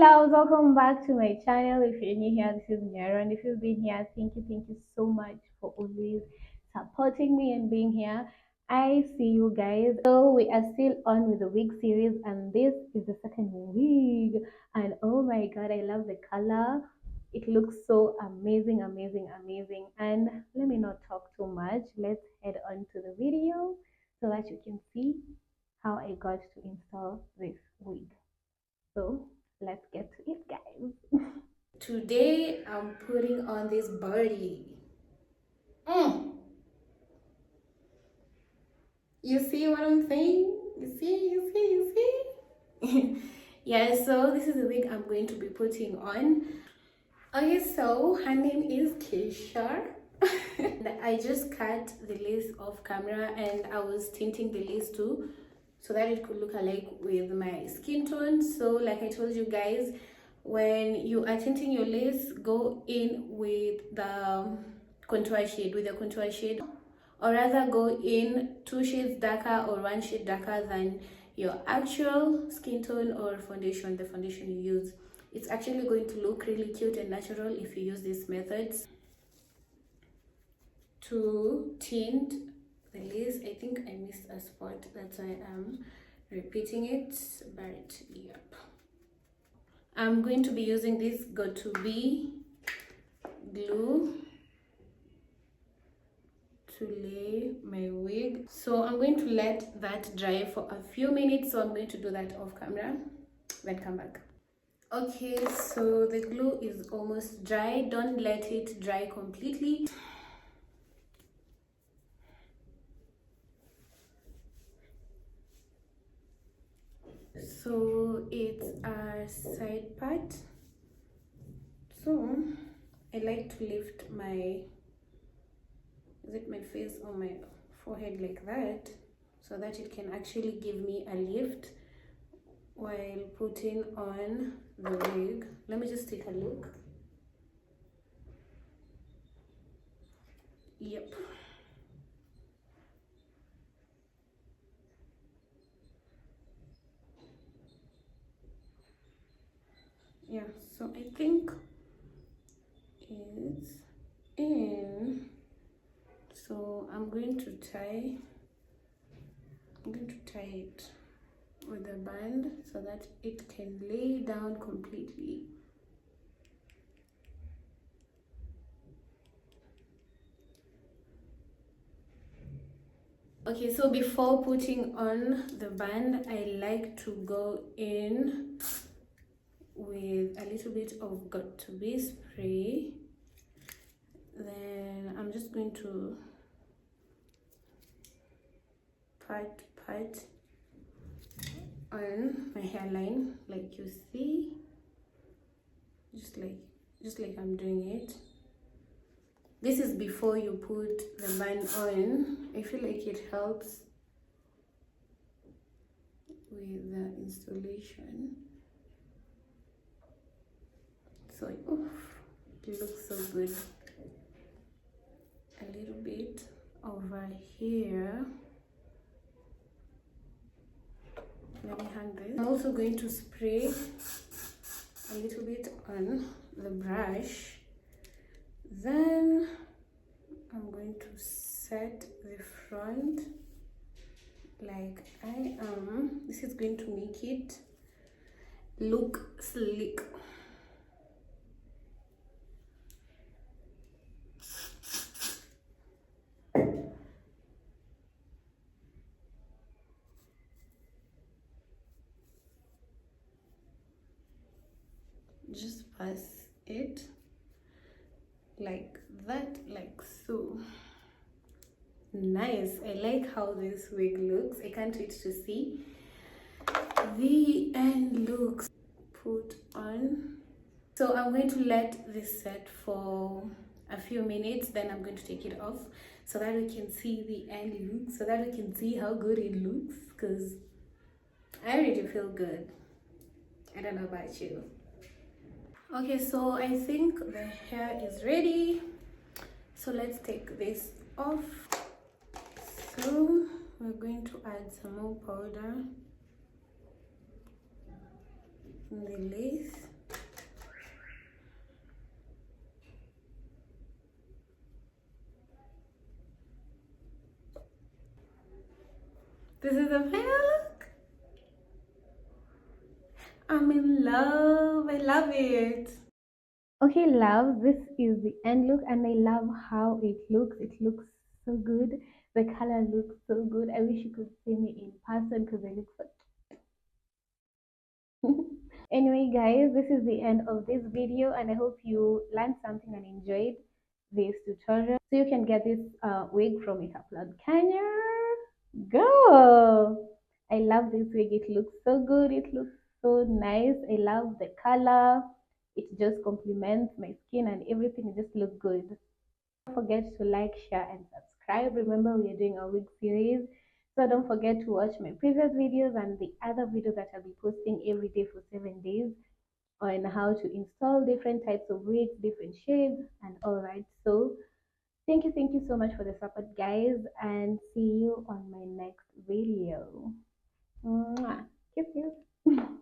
loves, welcome back to my channel. If you're new here, this is Mira, and if you've been here, thank you so much for always supporting me and being here. I see you guys. So we are still on with the wig series, and this is the second wig. And oh my god, I love the color. It looks so amazing, amazing, amazing. And let me not talk too much. Let's head on to the video so that you can see how I got to install this wig. So let's get to it, guys. Today I'm putting on this body. You see what I'm saying? You see? Yeah, so this is the wig I'm going to be putting on. Okay, so her name is Keisha. I just cut the lace off camera and I was tinting the lace too so that it could look alike with my skin tone. So like I told you guys, when you are tinting your lace, go in with the contour shade, or rather go in 2 shades darker or 1 shade darker than your actual skin tone or foundation, the foundation you use. It's actually going to look really cute and natural if you use these methods to tint the lace. I think I missed a spot, that's why I'm repeating it, but yep. I'm going to be using this Got2b glue to lay my wig. So I'm going to let that dry for a few minutes, so I'm going to do that off camera, then come back. Okay, so the glue is almost dry. Don't let it dry completely. So it's a side part, so I like to lift my face or my forehead like that so that it can actually give me a lift while putting on the wig. Let me just take a look. Yep. Yeah, so I think it's in. So I'm going to tie it with a band so that it can lay down completely. Okay, so before putting on the band, I like to go in with a little bit of Got2b spray. Then I'm just going to pat on my hairline, like you see, just like I'm doing it. This is before you put the band on. I feel like it helps with the installation. So it looks so good. A little bit over here. Let me hang this. I'm also going to spray a little bit on the brush. Then I'm going to set the front like I am. This is going to make it look sleek. Just pass it like that, like so. Nice. I like how this wig looks. I can't wait to see the end looks. Put on. So I'm going to let this set for a few minutes, then I'm going to take it off so that we can see the end look, so that we can see how good it looks, because I already feel good. I don't know about you. Okay, so I think the hair is ready, so let's take this off. So we're going to add some more powder in the lace. This is the final look. I'm in love. I love it. Okay, love, this is the end look, and I love how it looks. It looks so good. The color looks so good. I wish you could see me in person because I look so anyway, guys, this is the end of this video, and I hope you learned something and enjoyed this tutorial. So you can get this wig from Makeup Lab Kenya. Go! I love this wig. It looks so good. It looks so nice. I love the color. It just complements my skin and everything. It just looks good. Don't forget to like, share, and subscribe. Remember, we are doing a wig series. So don't forget to watch my previous videos and the other videos that I'll be posting every day for 7 days on how to install different types of wigs, different shades, and all right. So thank you so much for the support, guys, and see you on my next video. Mwah. Kiss you.